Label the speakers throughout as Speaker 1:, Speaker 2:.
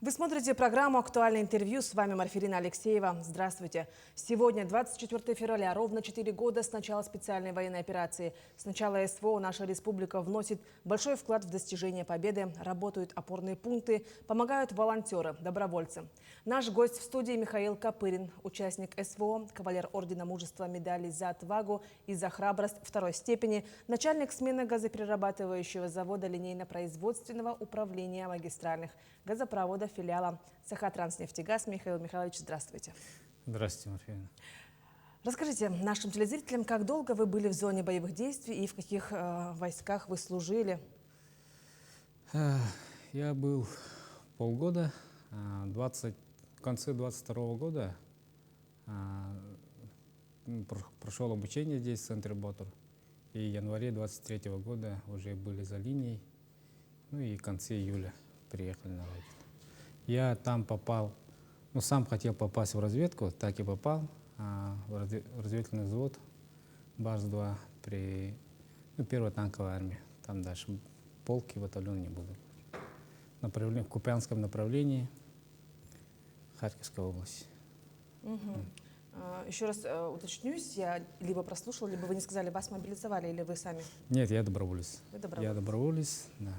Speaker 1: Вы смотрите программу «Актуальное интервью». С вами Марфирина Алексеева. Здравствуйте. Сегодня, 24 февраля, ровно 4 года с начала специальной военной операции. С начала СВО наша республика вносит большой вклад в достижение победы. Работают опорные пункты, помогают волонтеры, добровольцы. Наш гость в студии Михаил Копырин, участник СВО, кавалер Ордена Мужества, медали за отвагу и за храбрость второй степени, начальник смены газоперерабатывающего завода линейно-производственного управления магистральных газопроводов филиала Сахатранснефтегаз. Михаил Михайлович, здравствуйте.
Speaker 2: Здравствуйте, Марфина.
Speaker 1: Расскажите нашим телезрителям, как долго вы были в зоне боевых действий и в каких войсках вы служили?
Speaker 2: Я был полгода. В конце 22 года прошел обучение здесь, в центре Ботор. И в январе 23 года уже были за линией. Ну и в конце июля приехали на родину. Я там попал, сам хотел попасть в разведку, так и попал в разведывательный взвод БАРС-2 при первой танковой армии. Там дальше полки, батальон не буду. В Купянском направлении Харьковской области.
Speaker 1: Еще раз уточнюсь, я либо прослушала, либо вы не сказали, вас мобилизовали или вы сами?
Speaker 2: Нет, я доброволец.
Speaker 1: Вы доброволец?
Speaker 2: Я доброволец, да.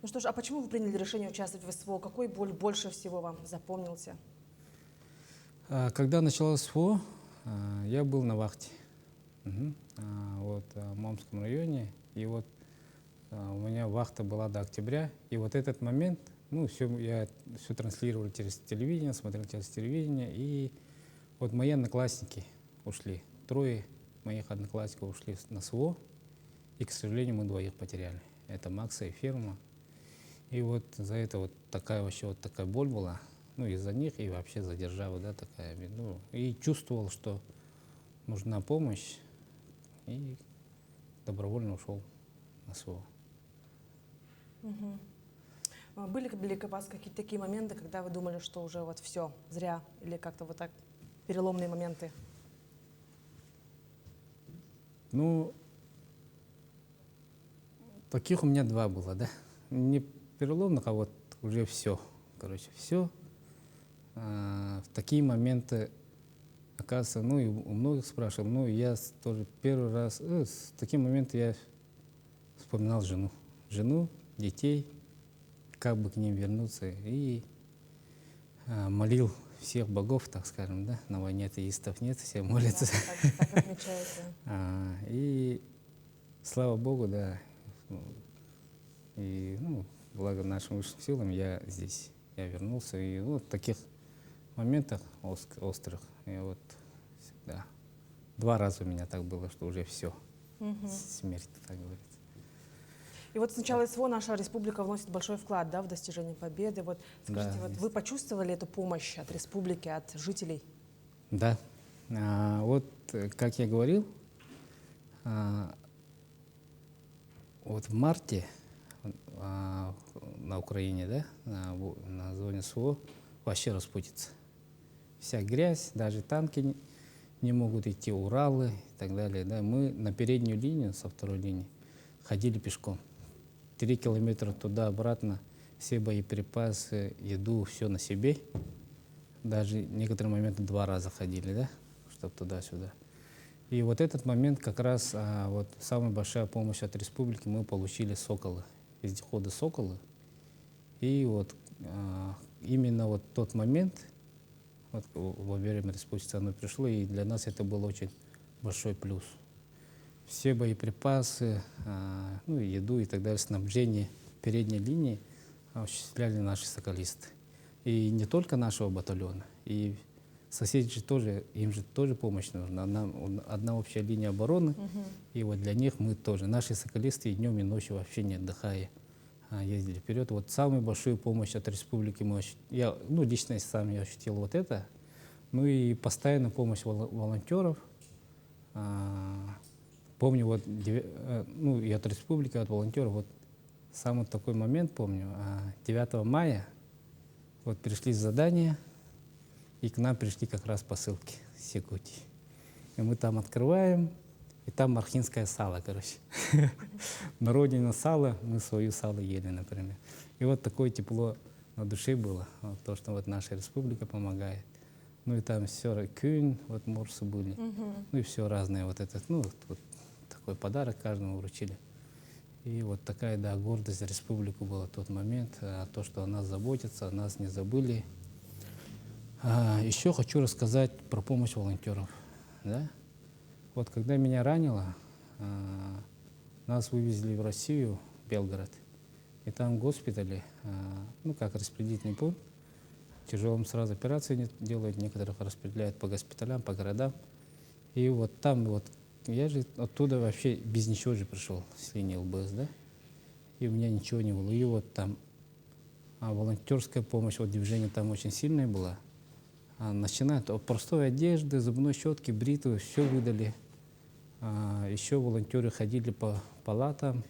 Speaker 1: Ну что ж, а почему вы приняли решение участвовать в СВО? Какой боль больше всего вам запомнился?
Speaker 2: Когда началось СВО, я был на вахте в Момском районе. И вот у меня вахта была до октября. И вот этот момент, я все транслировал через телевидение, смотрел через телевидение. И вот мои одноклассники ушли. 3 моих одноклассников ушли на СВО. И, к сожалению, мы 2 потеряли. Это Макса и Ферма. И вот за это такая боль была, из-за них и вообще за державу, такая. И чувствовал, что нужна помощь, и добровольно ушел на СВО.
Speaker 1: Были ли у вас какие-то такие моменты, когда вы думали, что уже все, зря, или как-то так, переломные моменты?
Speaker 2: Таких у меня 2 было, Не переломных, а уже все. Все. В такие моменты, оказывается, и у многих спрашивал, я тоже первый раз, в такие моменты я вспоминал жену, детей, как бы к ним вернуться, и молил всех богов, так скажем, на войне атеистов нет, все молятся.
Speaker 1: Да, так отмечается.
Speaker 2: И слава Богу, и благо нашим высшим силам я здесь, я вернулся. И в таких моментах острых, я всегда 2 раза у меня так было, что уже все, смерть, так говорится.
Speaker 1: И с начала СВО наша республика вносит большой вклад, в достижение победы. Скажите, вы почувствовали эту помощь от республики, от жителей?
Speaker 2: Да. Как я говорил, в марте на Украине, на зоне СВО вообще распутится. Вся грязь, даже танки не могут идти, Уралы и так далее. Мы на переднюю линию, со второй линии, ходили пешком. 3 километра туда-обратно, все боеприпасы, еду, все на себе. Даже некоторые моменты 2 раза ходили, чтобы туда-сюда. И этот момент как раз, самая большая помощь от республики, мы получили «Соколы», вездеходы «Соколы». И именно тот момент, во время республики оно пришло, и для нас это был очень большой плюс. Все боеприпасы, еду и так далее, снабжение передней линии осуществляли наши соколисты. И не только нашего батальона, и соседи же тоже, им же тоже помощь нужна. Одна общая линия обороны, и для них мы тоже. Наши соколисты и днем, и ночью вообще не отдыхая ездили вперед. Самую большую помощь от республики я лично сам я ощутил это. И постоянная помощь волонтеров. Помню, и от республики, от волонтеров, самый такой момент помню, 9 мая пришли задания, и к нам пришли как раз посылки с Якутии. И мы там открываем, и там архинское сало, короче. На родине сало, мы свою сало ели, например. И вот такое тепло на душе было, вот то, что вот наша республика помогает. Ну и там все, кюн, вот морсы были, ну и все разное, вот этот, ну вот такой подарок каждому вручили. И вот такая, да, гордость за республику была в тот момент, то, что о нас заботятся, о нас не забыли. Еще хочу рассказать про помощь волонтеров. Да? Вот когда меня ранило, нас вывезли в Россию, в Белгород. И там в госпитале, ну как распределительный пункт, тяжелым сразу операции делают, некоторых распределяют по госпиталям, по городам. И вот там вот, я же оттуда вообще без ничего же пришел с линии ЛБС, да? И у меня ничего не было. И вот там волонтерская помощь, вот движение там очень сильное было. Начиная от простой одежды, зубной щетки, бритвы, все выдали. Еще волонтеры ходили по палатам,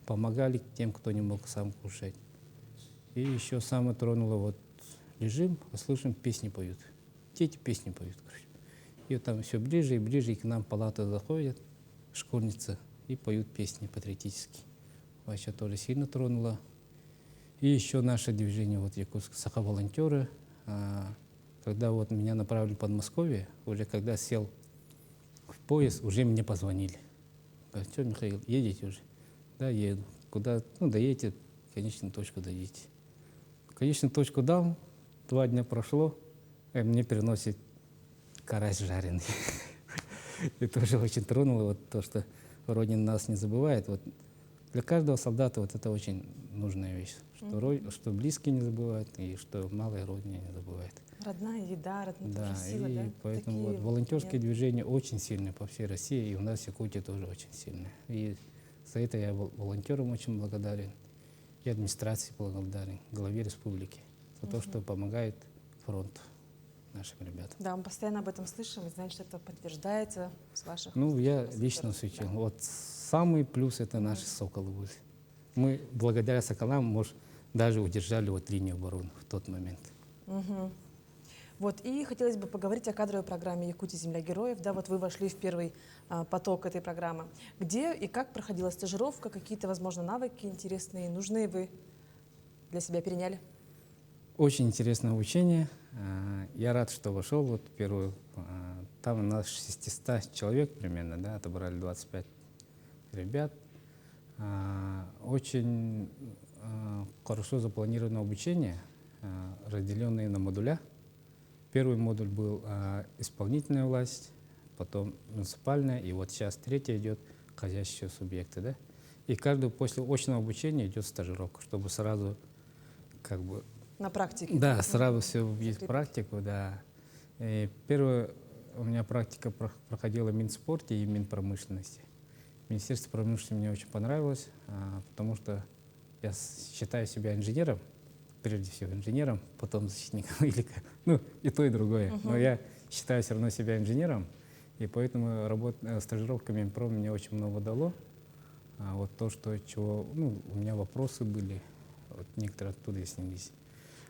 Speaker 2: помогали тем, кто не мог сам кушать. И еще самое тронуло, вот лежим, слышим, песни поют. Дети песни поют, короче. И там все ближе и ближе, и к нам в палату заходят школьницы и поют песни патриотические. Вообще тоже сильно тронуло. И еще наше движение, вот Якутск, Саха-волонтеры, когда вот меня направили в Подмосковье, уже когда сел в поезд, уже мне позвонили. Говорят, что, Михаил, едете уже? Да, еду. Куда? Ну, доедете, в конечную точку доедете. Конечную точку дал, 2 дня прошло, и мне переносит карась жареный. И тоже очень тронуло вот то, что Родина нас не забывает. Вот для каждого солдата вот это очень нужная вещь, что близкие не забывают и что малая Родина не забывает.
Speaker 1: Родная еда, родная
Speaker 2: Да,
Speaker 1: тоже сила,
Speaker 2: и
Speaker 1: да?
Speaker 2: поэтому
Speaker 1: Такие
Speaker 2: вот волонтерское
Speaker 1: моменты.
Speaker 2: движение очень сильное по всей России, и у нас в Якутии тоже очень сильное. И за это я волонтерам очень благодарен, и администрации благодарен, главе республики, за то, что помогает фронту нашим ребятам.
Speaker 1: Да, мы постоянно об этом слышим, и знаем, что это подтверждается с ваших
Speaker 2: Ну, я
Speaker 1: уст.
Speaker 2: лично
Speaker 1: Супер,
Speaker 2: ощутил.
Speaker 1: да.
Speaker 2: Вот самый плюс — это наши соколы были. Мы благодаря соколам, может, даже удержали вот линию обороны в тот момент.
Speaker 1: Вот, и хотелось бы поговорить о кадровой программе «Якутия. Земля героев». Да, вот вы вошли в первый поток этой программы. Где и как проходила стажировка, какие-то, возможно, навыки интересные, нужные вы для себя переняли?
Speaker 2: Очень интересное обучение. Я рад, что вошел вот в первую. Там у нас 600 человек примерно, да, отобрали 25 ребят. Очень хорошо запланировано обучение, разделенное на модуля. Первый модуль был исполнительная власть, потом муниципальная, и вот сейчас третий идет хозяйственные субъекты, да. И каждый после очного обучения идет стажировка, чтобы сразу как бы
Speaker 1: На практике?
Speaker 2: да, сразу все есть практику, да. И первая у меня практика проходила в Минспорте и Минпромышленности. Министерство промышленности мне очень понравилось, потому что я считаю себя инженером, прежде всего инженером, потом защитником, ну и то, и другое. Но я считаю все равно себя инженером, и поэтому стажировка Минпром мне очень много дало. Вот то, чего, ну, у меня вопросы были, вот некоторые оттуда и снялись.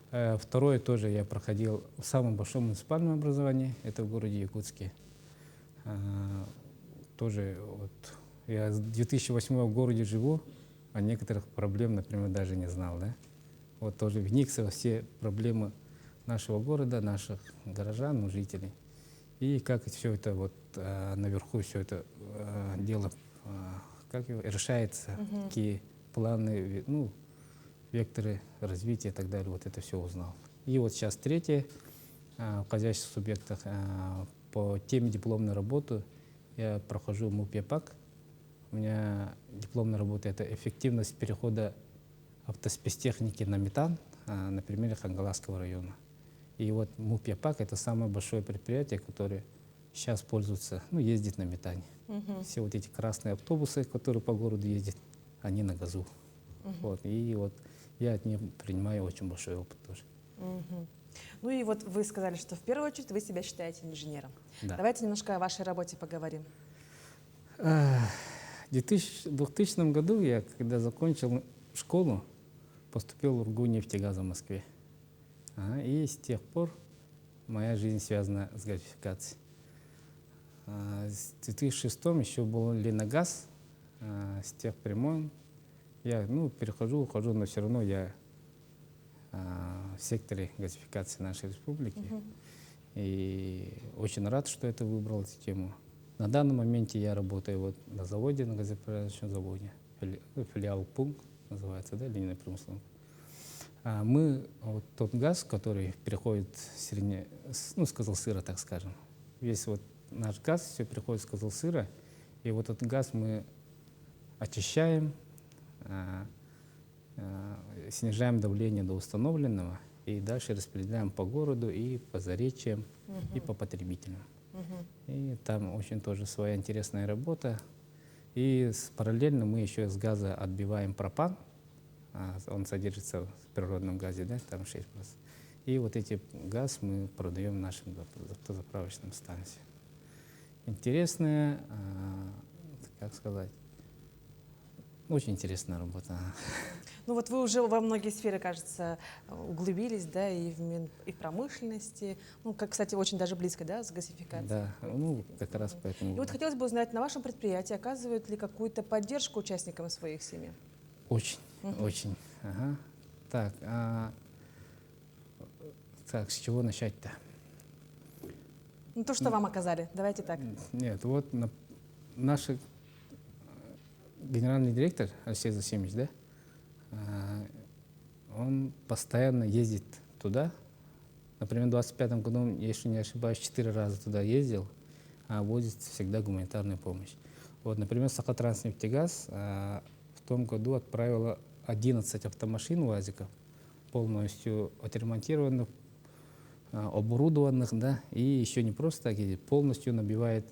Speaker 2: Второе тоже я проходил в самом большом муниципальном образовании, это в городе Якутске. Тоже вот я с 2008 в городе живу, а некоторых проблем, например, даже не знал, да. Вот тоже вникся во все проблемы нашего города, наших горожан, ну, жителей. И как все это вот наверху, все это дело, как его, решается, какие планы, ну, векторы развития и так далее, вот это все узнал. И вот сейчас третье, в хозяйственных субъектах, по теме дипломной работы я прохожу МУП-ЯПАК. У меня дипломная работа — это эффективность перехода автоспецтехники на метан на примере Хангаласского района. И вот МУП-ЯПАК — это самое большое предприятие, которое сейчас пользуется, ну, ездит на метане. Все вот эти красные автобусы, которые по городу ездят, они на газу. Вот, и вот я от них принимаю очень большой опыт тоже.
Speaker 1: Ну и вот вы сказали, что в первую очередь вы себя считаете инженером.
Speaker 2: Да.
Speaker 1: Давайте немножко о вашей работе поговорим.
Speaker 2: В 2000 году я, когда закончил школу, поступил в РГУ-нефтегаза в Москве. И с тех пор моя жизнь связана с газификацией. С 2006 еще был Леногаз, с тех времен я перехожу, ухожу, но все равно я в секторе газификации нашей республики. И очень рад, что это выбрал эту тему. На данный момент я работаю вот на заводе, на газоперерабатывающем заводе, филиал ПУНК называется, да, линейный промысловый. Мы, вот тот газ, который переходит с Козылсыра, так скажем, весь вот наш газ все переходит с Козылсыра, и вот этот газ мы очищаем, снижаем давление до установленного и дальше распределяем по городу и по заречьям, и по потребителям. И там очень тоже своя интересная работа. И параллельно мы еще с газа отбиваем пропан, он содержится в природном газе, да, там 6%. И вот эти газ мы продаем нашим автозаправочным станциям. Интересная, как сказать, очень интересная работа.
Speaker 1: Ну вот вы уже во многие сферы, кажется, углубились, да, и в промышленности, ну, как, кстати, очень даже близко, да, с газификацией.
Speaker 2: Да, как раз поэтому.
Speaker 1: И вот хотелось бы узнать, на вашем предприятии оказывают ли какую-то поддержку участникам своих семей?
Speaker 2: Очень, очень. Ага. Так, с чего начать-то?
Speaker 1: Ну, то, что вам оказали, давайте так.
Speaker 2: Нет, вот наш генеральный директор Алексей Засимович, да, он постоянно ездит туда. Например, в 2025 году, если не ошибаюсь, 4 раза туда ездил, возит всегда гуманитарную помощь. Вот, например, Сахатранснефтегаз в том году отправила 11 автомашин УАЗиков, полностью отремонтированных, оборудованных, да, и еще не просто так ездит, полностью набивает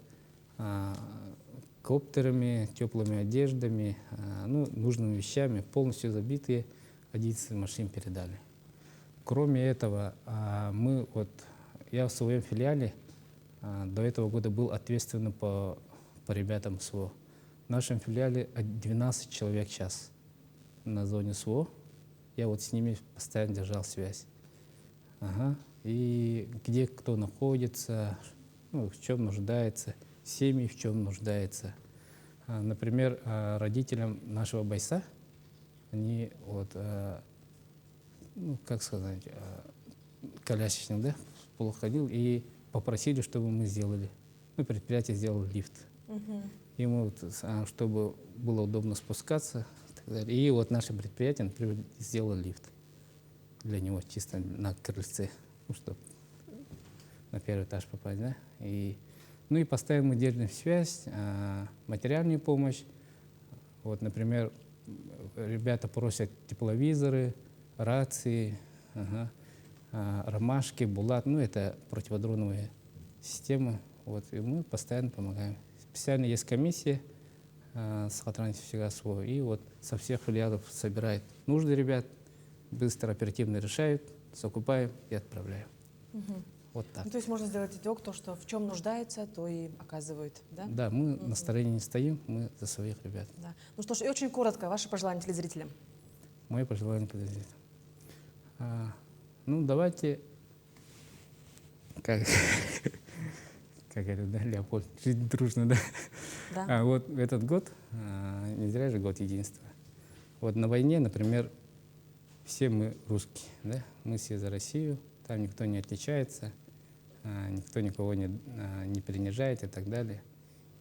Speaker 2: коптерами, теплыми одеждами, нужными вещами, полностью забитые 11 машин передали. Кроме этого, я в своем филиале до этого года был ответственным по ребятам СВО. В нашем филиале 12 человек сейчас на зоне СВО. Я вот с ними постоянно держал связь. И где кто находится, в чем нуждается, семьи в чем нуждается. Например, родителям нашего бойца, они как сказать, колясочник, да, плохо ходил, и попросили, чтобы мы сделали. Предприятие сделало лифт. Ему, чтобы было удобно спускаться. И так далее. И вот наше предприятие, например, сделало лифт для него чисто на крыльце, чтобы на первый этаж попасть, да. И постоянно мы держим связь, материальную помощь. Вот, например, ребята просят тепловизоры, рации, ромашки, булат, это противодроновые системы. Вот, и мы постоянно помогаем. Специально есть комиссия Сахатранснефтегаз, и вот со всех филиалов собирает нужды ребят, быстро, оперативно решают, закупаем и отправляем. Вот так.
Speaker 1: То есть можно сделать итог, то, что в чем нуждается, то и оказывают, да?
Speaker 2: Да, мы на стороне не стоим, мы за своих ребят.
Speaker 1: Да. Ну что ж, и очень коротко, ваши пожелания телезрителям.
Speaker 2: Мои пожелания телезрителям. Давайте, как говорят, да, Леопольд, жить дружно, да?
Speaker 1: Да.
Speaker 2: Вот этот год, не зря же год единства. Вот на войне, например, все мы русские, да? Мы все за Россию, там никто не отличается, никто никого не принижает и так далее.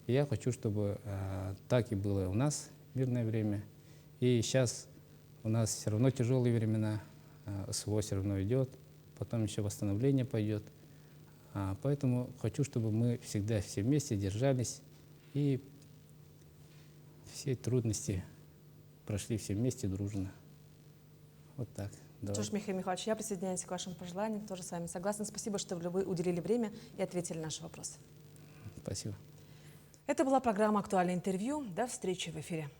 Speaker 2: И я хочу, чтобы так и было у нас в мирное время. И сейчас у нас все равно тяжелые времена, СВО все равно идет, потом еще восстановление пойдет. Поэтому хочу, чтобы мы всегда все вместе держались и все трудности прошли все вместе дружно. Вот так.
Speaker 1: Что ж, Михаил Михайлович, я присоединяюсь к вашим пожеланиям, тоже с вами согласна. Спасибо, что вы уделили время и ответили на наши вопросы.
Speaker 2: Спасибо.
Speaker 1: Это была программа «Актуальное интервью». До встречи в эфире.